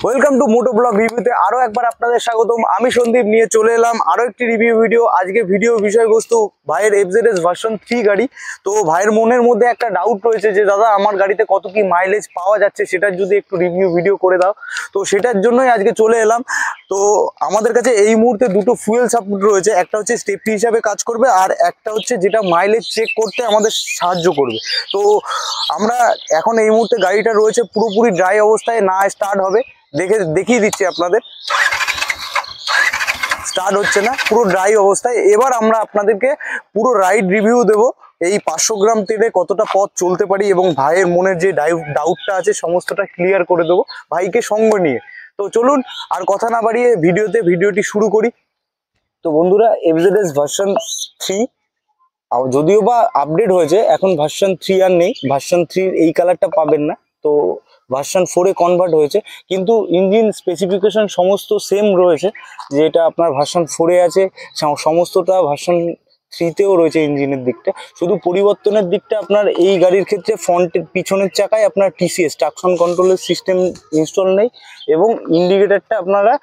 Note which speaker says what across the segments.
Speaker 1: Welcome to Moto blog রিভিউতে আরো একবার আপনাদের স্বাগতম। আমি সন্দীপ নিয়ে চলে এলাম আরো একটি রিভিউ ভিডিও। আজকে ভিডিও বিষয়বস্তু ভাইয়ের এফজেডএস ভার্সন 3 গাড়ি। তো ভাইয়ের মনের মধ্যে একটা ডাউট রয়েছে যে দাদা আমার গাড়িতে কত কি মাইলেজ পাওয়া যাচ্ছে সেটার যদি একটু রিভিউ ভিডিও করে দাও। তো সেটার জন্যই আজকে চলে এলাম। তো আমাদের কাছে এই মুহূর্তে দুটো ফুয়েল সাপোর্ট রয়েছে, একটা হচ্ছে স্টেপনি হিসাবে কাজ করবে আর একটা হচ্ছে যেটা মাইলেজ চেক করতে আমাদের সাহায্য করবে। তো আমরা এখন এই মুহূর্তে গাড়িটা রয়েছে পুরোপুরি ড্রাই অবস্থায়, না স্টার্ট হবে, দেখিয়ে দিচ্ছি আপনাদের। স্টার্ট হচ্ছে না, পুরো ড্রাই অবস্থায়। এবার আমরা আপনাদেরকে পুরো রাইড রিভিউ দেব, এই 500 গ্রাম তেলে কতটা পথ চলতে পারি এবং ভাইয়ের মনের যে ডাউটটা আছে সমস্তটা ক্লিয়ার করে দেবো ভাইকে সঙ্গ নিয়ে। তো চলুন আর কথা না বাড়িয়ে ভিডিওটি শুরু করি। তো বন্ধুরা, এফজেডএস ভার্সন 3 যদিও বা আপডেট হয়েছে, এখন ভার্সন 3 আর নেই। ভার্সন 3 এই কালারটা পাবেন না, তো ভার্সন 4-এ কনভার্ট হয়েছে, কিন্তু ইঞ্জিন স্পেসিফিকেশন সমস্ত সেম রয়েছে। যেটা আপনার ভার্সন 4-এ আছে সমস্তটা ভার্সন 3-তেও রয়েছে ইঞ্জিনের দিকটা। শুধু পরিবর্তনের দিকটা আপনার এই গাড়ির ক্ষেত্রে ফ্রন্টের পিছনের চাকায় আপনার টিসিএস ট্রাকশন কন্ট্রোলের সিস্টেম ইনস্টল নেই এবং ইন্ডিকেটারটা আপনারা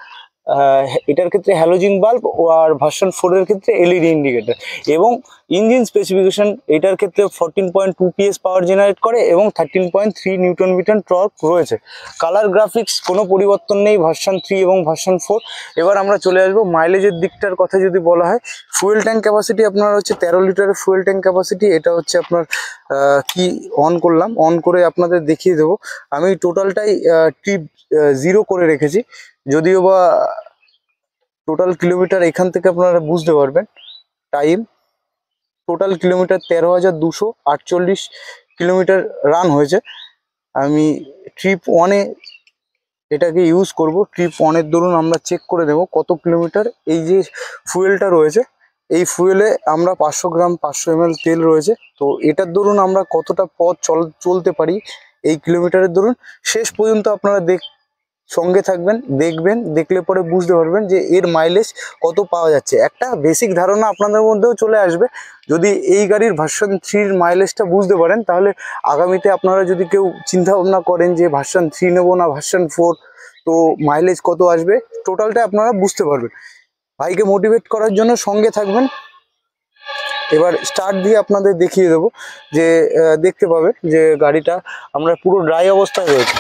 Speaker 1: এটার ক্ষেত্রে হ্যালোজিন বাল্ব আর ভার্সন 4-এর ক্ষেত্রে এলইডি ইন্ডিকেটর। এবং ইঞ্জিন স্পেসিফিকেশন এটার ক্ষেত্রে 14.2 PS পাওয়ার জেনারেট করে এবং 13.3 নিউটন মিটার টর্ক রয়েছে। কালার গ্রাফিক্স কোনো পরিবর্তন নেই ভার্সন 3 এবং ভার্সন 4। এবার আমরা চলে আসবো মাইলেজের দিকটার কথা যদি বলা হয়। ফুয়েল ট্যাঙ্ক ক্যাপাসিটি আপনার হচ্ছে 13 লিটারের ফুয়েল ট্যাঙ্ক ক্যাপাসিটি। এটা হচ্ছে আপনার কি অন করলাম, অন করে আপনাদের দেখিয়ে দেবো। আমি টোটালটাই ট্রিপ 0 করে রেখেছি, যদিও বা টোটাল কিলোমিটার এখান থেকে আপনারা বুঝতে পারবেন। Time total kilometre 13,248 kilometre run হয়েছে। আমি ট্রিপ 1-এ এটাকে ইউজ করব। ট্রিপ 1-এর দরুন আমরা চেক করে দেব কত কিলোমিটার। এই যে ফুয়েলটা রয়েছে, এই ফুয়েলে আমরা 500 গ্রাম 500 ml তেল রয়েছে। তো এটার দরুন আমরা কতটা পথ চলতে পারি এই কিলোমিটারের দরুন। শেষ পর্যন্ত আপনারা সঙ্গে থাকবেন, দেখলে পরে বুঝতে পারবেন যে এর মাইলেজ কত পাওয়া যাচ্ছে। একটা বেসিক ধারণা আপনাদের মধ্যেও চলে আসবে। যদি এই গাড়ির ভার্সন 3-র মাইলেজটা বুঝতে পারেন, তাহলে আগামীতে আপনারা যদি কেউ চিন্তা ভাবনা করেন যে ভার্সন 3 নেবো না ভার্সন 4, তো মাইলেজ কত আসবে টোটালটা আপনারা বুঝতে পারবেন। ভাইকে মোটিভেট করার জন্য সঙ্গে থাকবেন। এবার স্টার্ট দিয়ে আপনাদের দেখিয়ে দেবো যে দেখতে পাবেন যে গাড়িটা আমরা পুরো ড্রাই অবস্থায় রয়েছে,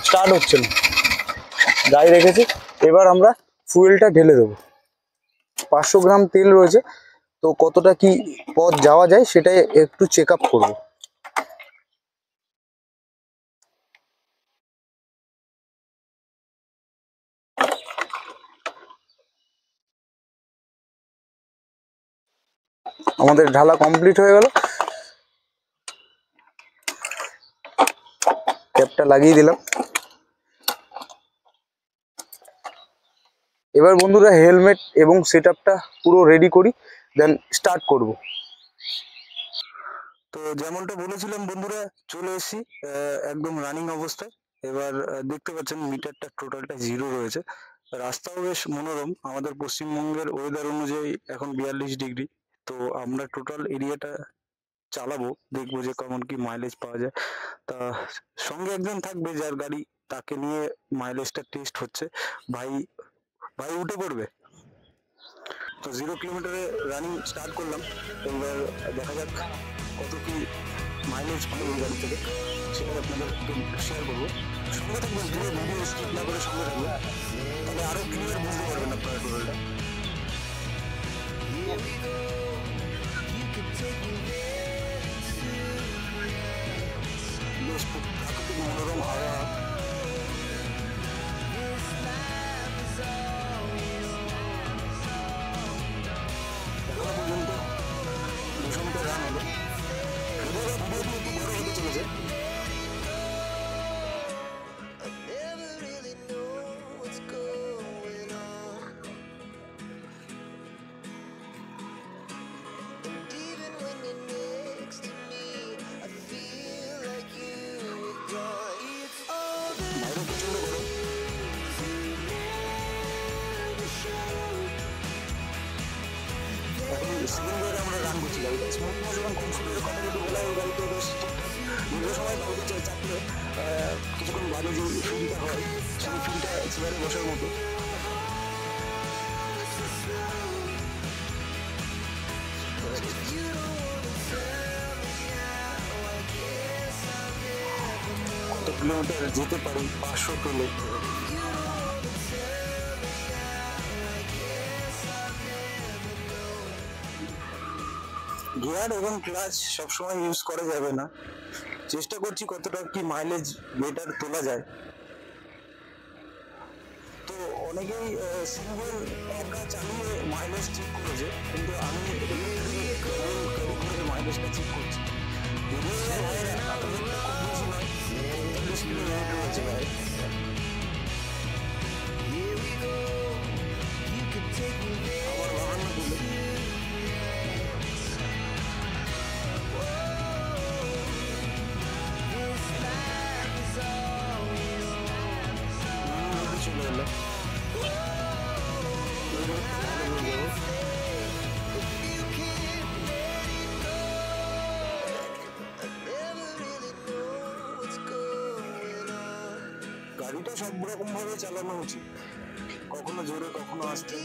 Speaker 1: স্টার্ট হচ্ছে না, ড্রাই রেখেছি। এবার আমরা ফুয়েলটা ঢেলে দেবো। 500 গ্রাম তেল রয়েছে, তো কতটা কি পথ যাওয়া যায় সেটাই একটু চেক আপ করবো। আমাদের ঢালা কমপ্লিট হয়ে গেল, ক্যাপটা লাগিয়ে দিলাম। এবার বন্ধুরা হেলমেট এবং সেটআপটা পুরো রেডি করি, দেন স্টার্ট করব। তো যেমনটা বলেছিলাম বন্ধুরা, চলে এসেছি একদম রানিং অবস্থায়। এবার দেখতে পাচ্ছেন মিটারটা টোটালটা 0 রয়েছে। রাস্তাও বেশ মনোরম, আমাদের পশ্চিমবঙ্গের ওয়েদার অনুযায়ী এখন 42 ডিগ্রি। তো আমরা টোটাল এরিয়াটা চালাবো, দেখবো যে কেমন কি মাইলেজ পাওয়া যায়। তা সঙ্গে একজন থাকবে যার গাড়ি, তাকে নিয়ে মাইলেজটা টেস্ট হচ্ছে। ভাই ভাই উঠে পড়বে। তো 0 কিলোমিটারে রানিং স্টার্ট করলাম। এবার দেখা যাক কত কি মাইলেজ পাই এই গাড়ি থেকে, সেটা আপনাদের শেয়ার করবো। সঙ্গে থাকবেন, পুরো ভিডিও স্কিপ না করে সঙ্গে থাকবেন, তাহলে আরো ক্লিয়ার বুঝতে পারবেন আপনারা টোটালটা। বেশ প্রাকৃতিক মনোরম হাওয়া। এখনো পর্যন্ত 200 মিটার রান হলো। ভিডিওটি একটু বড় হতে চলেছে। বাইরে প্রচন্ড গরম। এখন সেকেন্ড গিয়ারে আমরা রান করছি। গাড়িটা স্মুথনেস এবং কমফোর্টের কথা যদি বলা হয়, গাড়িতে বেশ ঠিকঠাক দীর্ঘ সময় বাইরে চাপলে কিছুক্ষণ বাদে যে সুবিধা হয়
Speaker 2: সেই ফিলটা চেয়ারে বসার মতো। কত কিলোমিটার যেতে পারি 500 কিলো। গিয়ার এবং ক্লাচ সবসময় ইউজ করা যাবে না, চেষ্টা করছি কতটা কি মাইলেজ বেটার তোলা যায়। তো অনেকেই সিঙ্গেল একা চালিয়ে মাইলেজ চেক করেছে, কিন্তু আমি মাইলেজটা চেক করছি। খুব বেশি নয়, 45 কিলোমিটার রয়েছে ভাই। আমার 52 কিলো। চলে এলো গাড়িটা সব রকম ভাবে চালানো উচিত, কখনো জোরে কখনো আস্তে।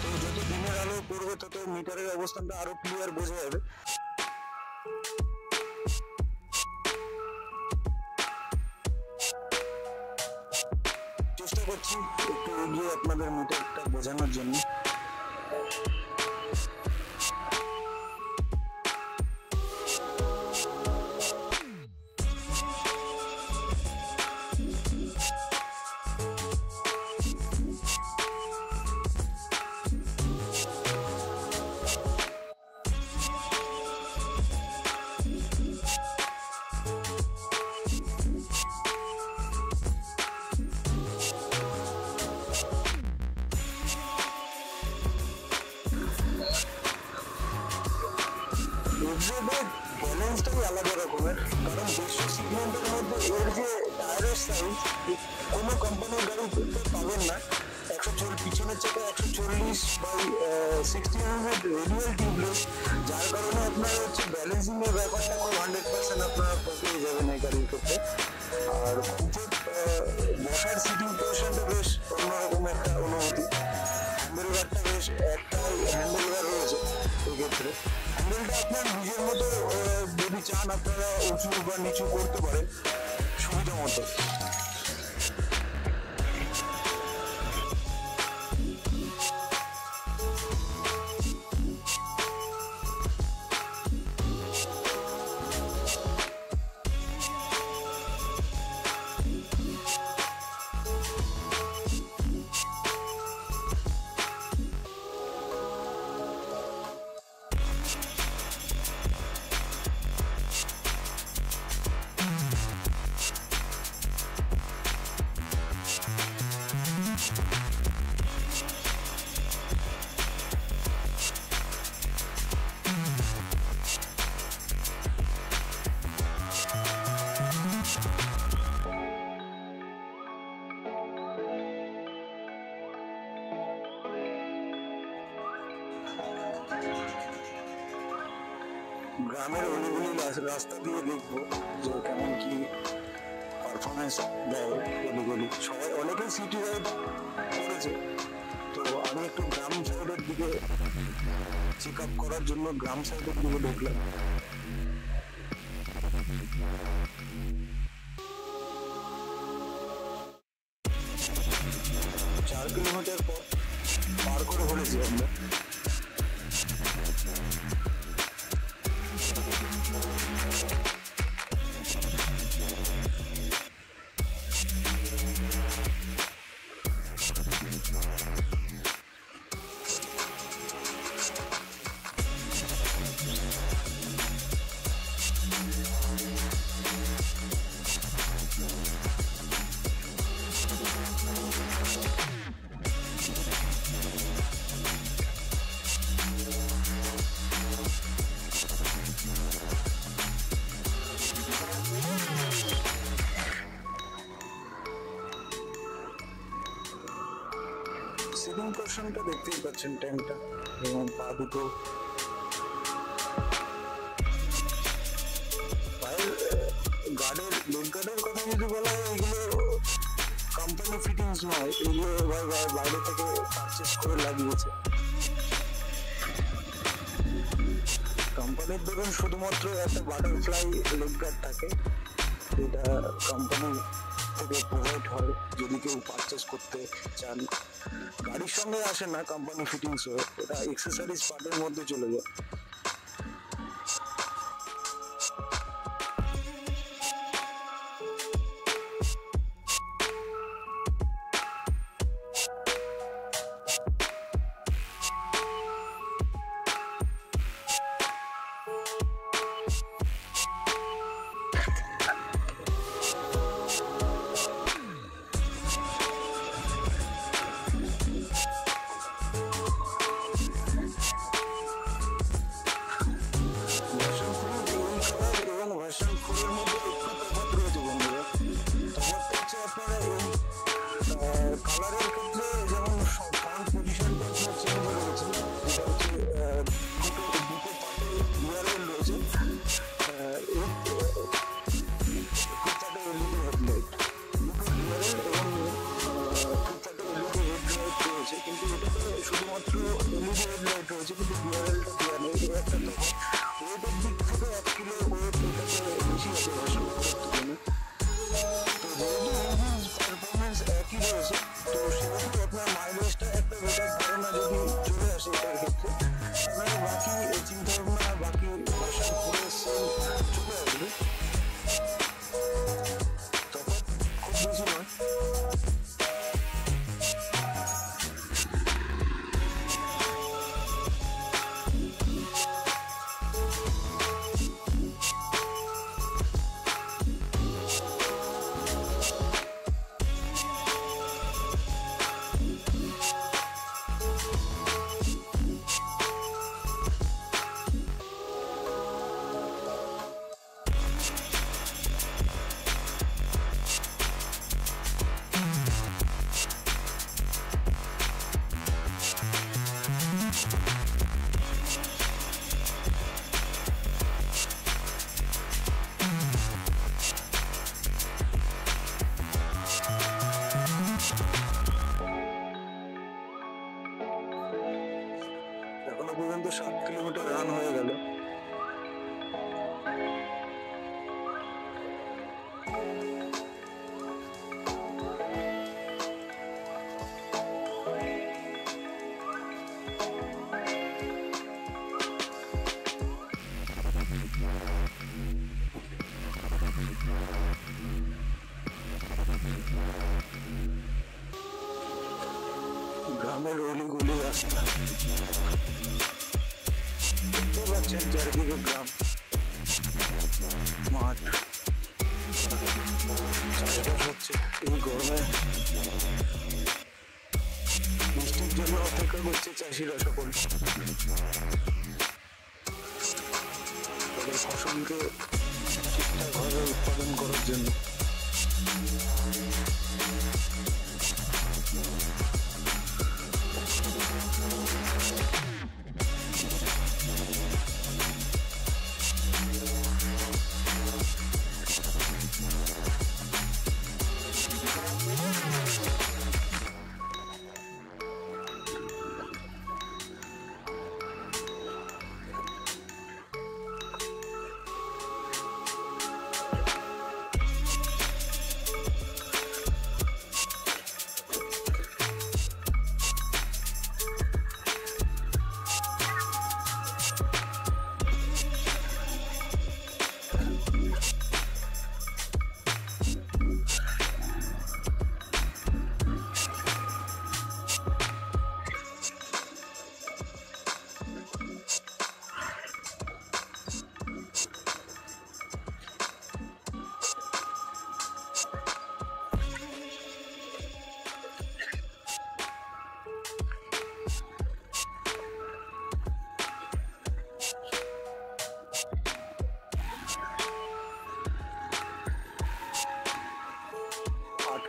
Speaker 2: তো যত দিনের আলো পড়বে তত মিটারের অবস্থানটা আরো ক্লিয়ার বোঝা যাবে। চেষ্টা করছি একটু এগিয়ে আপনাদের মিটারটা বোঝানোর জন্য। ব্যালেন্সটাই আলাদা রকমের, কারণ 150 সেগমেন্টের মধ্যে এর যে টায়ারের সাইজ কোনো কোম্পানির গাড়িতে পাবেন না। 140 পিছনের চাকা 140/60 রেডিয়াল টিউবলেস, যার কারণে আপনার হচ্ছে ব্যালেন্সিং এর ব্যাপারটা 100% আপনারা পেয়ে যাবেন এই গাড়ির ক্ষেত্রে। আর বসার সিটিং পজিশনটা বেশ অন্যরকম একটা অনুভূতি। হ্যান্ডেলবারটা বেশ একটাই হ্যান্ডেলবার রয়েছে, এই ক্ষেত্রে হ্যান্ডেলটা আপনার নিজের মতো যদি চান আপনারা উঁচু বা নিচু করতে পারেন সুবিধা মতো। গ্রামের অলিগলি রাস্তা দিয়ে দেখবো যে কেমন কি পারফরমেন্স দেয় অলিগলি। সবাই অনেকেই সিটি রাইড করেছে, তো আমি একটু গ্রাম সাইডের দিকে চেক আপ করার জন্য গ্রাম সাইডের দিকে ঢুকলাম। 4 কিলোমিটার পর পার করে ফেলেছি আমরা। সিটিং পোর্শনটা দেখতেই পাচ্ছেন, ট্যাঙ্কটা এবং পা দুটো পায়ের গার্ডের লেগ গার্ডের কথা যদি বলা হয়, এগুলো কোম্পানি ফিটিংস নয়, এগুলো এবার বাইরে থেকে পারচেস করে লাগিয়েছে। কোম্পানির ধরুন শুধুমাত্র একটা বাটারফ্লাই লেগ গার্ড থাকে, এটা কোম্পানি থেকে প্রোভাইড হয় যদি কেউ পারচেস করতে চান। গাড়ির সঙ্গে আসে না কোম্পানি ফিটিংস হয়ে, এটা এক্সেসরিজ পার্টের মধ্যে চলে যায়। শুধুমাত্র এলইডি হেডলাইট রয়েছে, কিন্তু ডিআরএলটা দেওয়া নেই। এই একটা তখন ওয়েটের দিক থেকে 1 কিলো ওয়েট এটাতে বেশি আছে ভার্সন 4 তুলনায়। তো যেহেতু ইঞ্জিন পারফরমেন্স একই রয়েছে, তো সেহেতু আপনার মাইলেজটা একটা বেটার ধারণা যদি চলে আসে এটার ক্ষেত্রে, আপনার বাকি চিন্তা ভাবনা বাকি ভার্সন 4 এর সেল চলে আসবে, তখন খুব বেশি নয়। এখনো পর্যন্ত 7 কিলোমিটার রান হয়ে গেল। গ্রামের অলিগলি রাস্তা দেখতে পাচ্ছেন, চারিদিকে গ্রাম, মাঠ, চাষবাস হচ্ছে। এই গরমে বৃষ্টির জন্য অপেক্ষা করছে চাষিরা সকল, তাদের ফসলকে ঠিকঠাকভাবে উৎপাদন করার জন্য।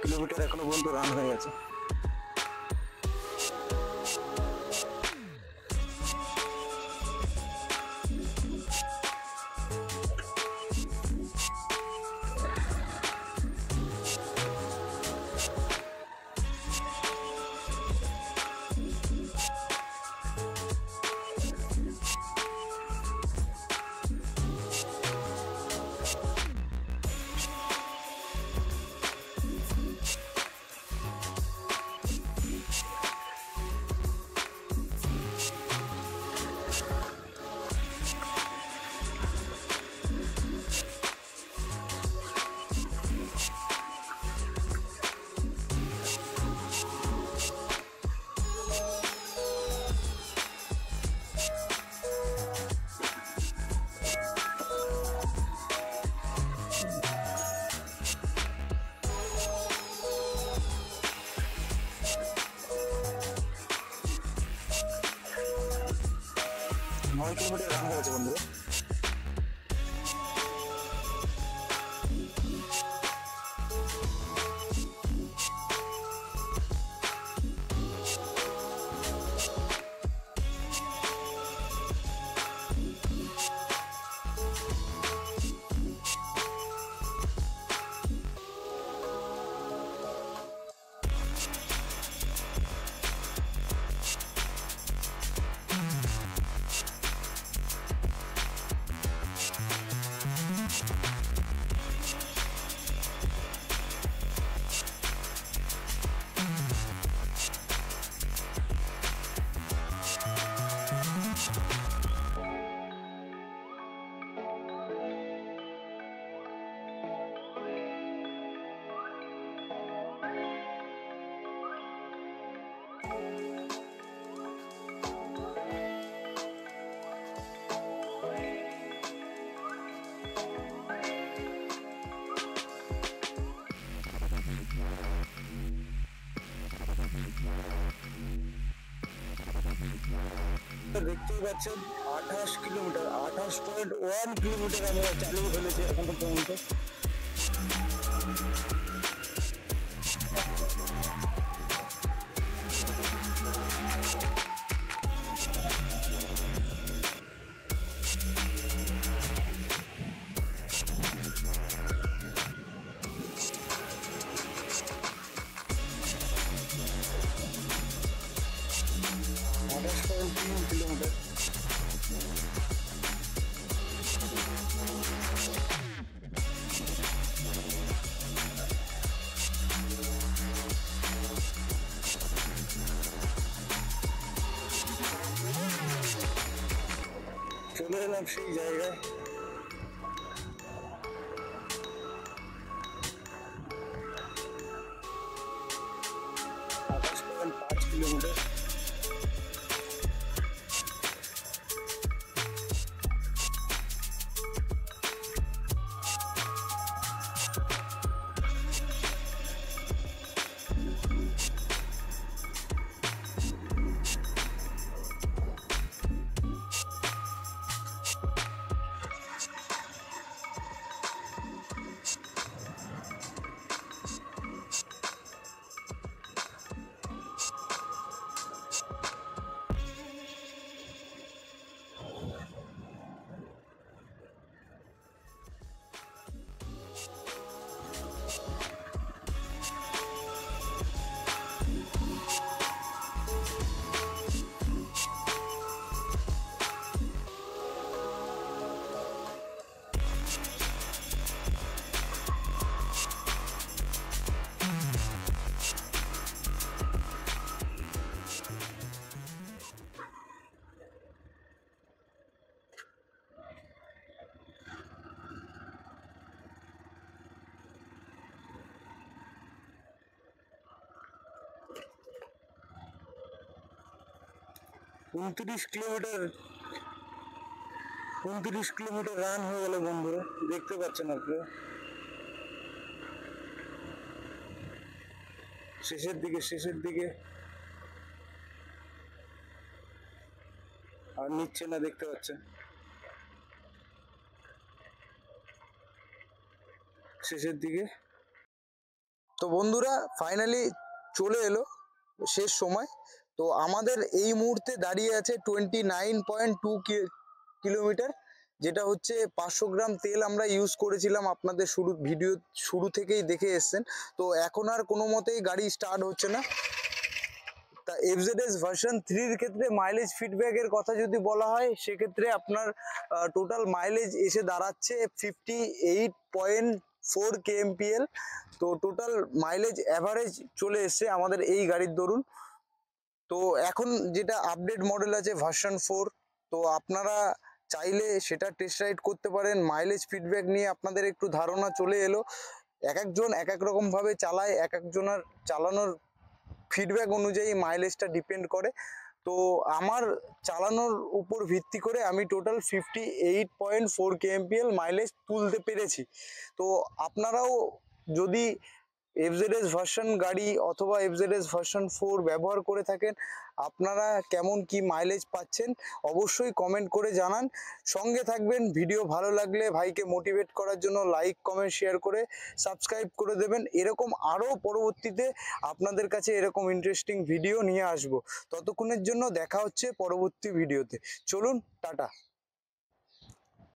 Speaker 2: কিলোমিটার এখনো পর্যন্ত রান হয়ে গেছে। 9 কিলোমিটার রান হয়েছে বন্ধুরা। দেখতেই পাচ্ছেন 28 কিলোমিটার, 28.1 কিলোমিটার আমরা চালিয়ে ফেলেছি এখন পর্যন্ত। কিলোমিটার চলে এলাম সেই জায়গায়। 28.5 কিলোমিটার। উনত্রিশ কিলোমিটার রান হয়ে গেল বন্ধুরা, দেখতে পাচ্ছেন আপনারা। শেষের দিকে আর নিচ্ছে না, দেখতে পাচ্ছেন শেষের দিকে।
Speaker 1: তো বন্ধুরা ফাইনালি চলে এলো শেষ সময়। তো আমাদের এই মুহূর্তে দাঁড়িয়ে আছে 29.2 কিলোমিটার, যেটা হচ্ছে 500 গ্রাম তেল আমরা ইউজ করেছিলাম, আপনাদের ভিডিও শুরু থেকেই দেখে এসছেন। তো এখন আর কোনো মতেই গাড়ি স্টার্ট হচ্ছে না। তা এফজেডএস ভার্সন 3 এর ক্ষেত্রে মাইলেজ ফিডব্যাকের কথা যদি বলা হয়, সেক্ষেত্রে আপনার টোটাল মাইলেজ এসে দাঁড়াচ্ছে 58.4 kmpl। তো টোটাল মাইলেজ অ্যাভারেজ চলে এসছে আমাদের এই গাড়ির দরুন। তো এখন যেটা আপডেট মডেল আছে ভার্সন 4, তো আপনারা চাইলে সেটা টেস্ট রাইড করতে পারেন। মাইলেজ ফিডব্যাক নিয়ে আপনাদের একটু ধারণা চলে এলো। এক একজন এক এক রকমভাবে চালায়, এক একজনের চালানোর ফিডব্যাক অনুযায়ী মাইলেজটা ডিপেন্ড করে। তো আমার চালানোর উপর ভিত্তি করে আমি টোটাল 58.4 kmpl মাইলেজ তুলতে পেরেছি। তো আপনারাও যদি এফজেডএস ভার্সন গাড়ি অথবা এফজেডএস ভার্সন 4 ব্যবহার করে থাকেন, আপনারা কেমন কি মাইলেজ পাচ্ছেন অবশ্যই কমেন্ট করে জানান। সঙ্গে থাকবেন, ভিডিও ভালো লাগলে ভাইকে মোটিভেট করার জন্য লাইক কমেন্ট শেয়ার করে সাবস্ক্রাইব করে দেবেন। এরকম আরও পরবর্তীতে আপনাদের কাছে এরকম ইন্টারেস্টিং ভিডিও নিয়ে আসব। ততক্ষণের জন্য দেখা হচ্ছে পরবর্তী ভিডিওতে। চলুন, টাটা।